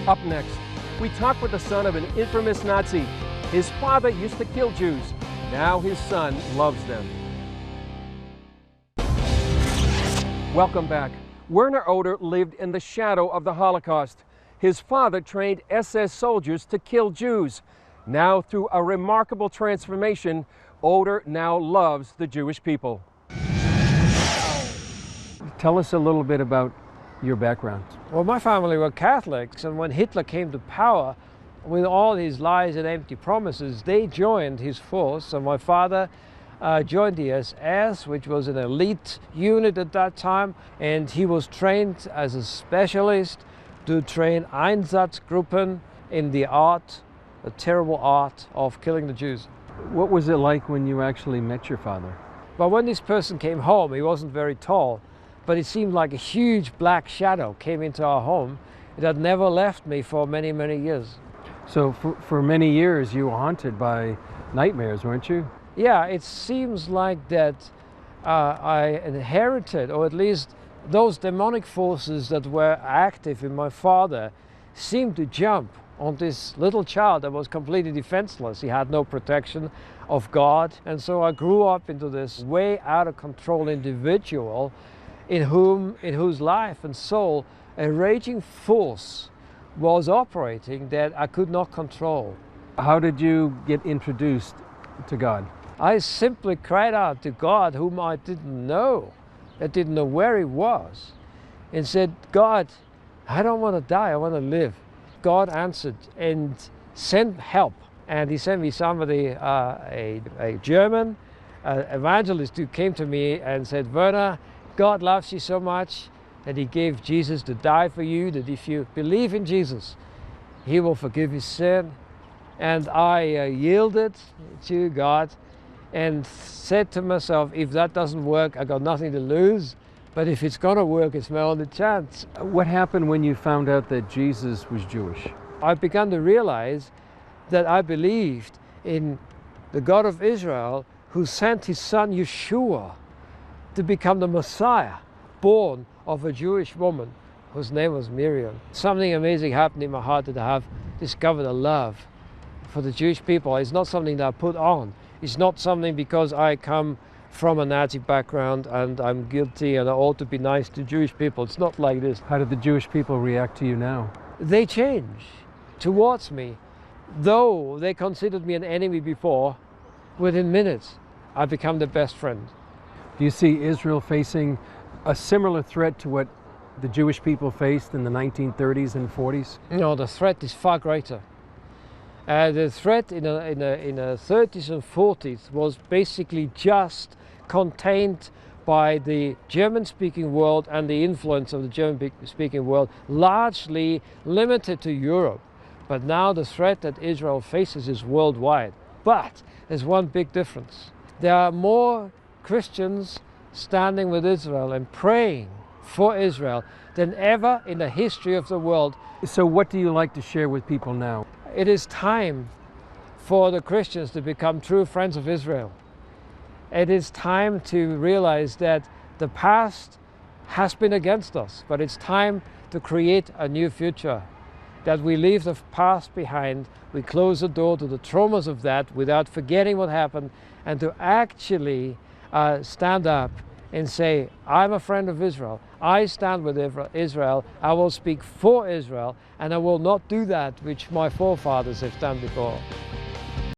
Up next, we talk with the son of an infamous Nazi. His father used to kill Jews. Now his son loves them. Welcome back. Werner Oder lived in the shadow of the Holocaust. His father trained SS soldiers to kill Jews. Now, through a remarkable transformation, Oder now loves the Jewish people. Tell us a little bit about your background. Well, my family were Catholics, and when Hitler came to power with all his lies and empty promises, they joined his force, and my father joined the SS, which was an elite unit at that time, and he was trained as a specialist to train Einsatzgruppen in the art, the terrible art of killing the Jews. What was it like when you actually met your father? But when this person came home, he wasn't very tall, but it seemed like a huge black shadow came into our home. It had never left me for many, many years. So for many years you were haunted by nightmares, weren't you? Yeah, it seems like that I inherited, or at least those demonic forces that were active in my father seemed to jump on this little child that was completely defenseless. He had no protection of God, and so I grew up into this way out of control individual in whose life and soul a raging force was operating that I could not control. How did you get introduced to God? I simply cried out to God, whom I didn't know. I didn't know where he was, and said, God, I don't want to die, I want to live. God answered and sent help, and he sent me somebody, a German evangelist, who came to me and said, Werner, God loves you so much that he gave Jesus to die for you, that if you believe in Jesus, he will forgive your sin. And I yielded to God and said to myself, if that doesn't work, I got nothing to lose. But if it's going to work, it's my only chance. What happened when you found out that Jesus was Jewish? I began to realize that I believed in the God of Israel, who sent his son Yeshua to become the Messiah, born of a Jewish woman whose name was Miriam. Something amazing happened in my heart, that I have discovered a love for the Jewish people. It's not something that I put on. It's not something because I come from a Nazi background and I'm guilty and I ought to be nice to Jewish people. It's not like this. How did the Jewish people react to you now? They change towards me. Though they considered me an enemy before, within minutes I become their best friend. Do you see Israel facing a similar threat to what the Jewish people faced in the 1930s and 40s? No, the threat is far greater. The threat in the 30s and 40s was basically just contained by the German-speaking world and the influence of the German-speaking world, largely limited to Europe. But now the threat that Israel faces is worldwide. But there's one big difference. There are more Christians standing with Israel and praying for Israel than ever in the history of the world. So what do you like to share with people now? It is time for the Christians to become true friends of Israel. It is time to realize that the past has been against us, but it's time to create a new future. That we leave the past behind, we close the door to the traumas of that without forgetting what happened, and to actually stand up and say, I'm a friend of Israel. I stand with Israel. I will speak for Israel, and I will not do that which my forefathers have done before.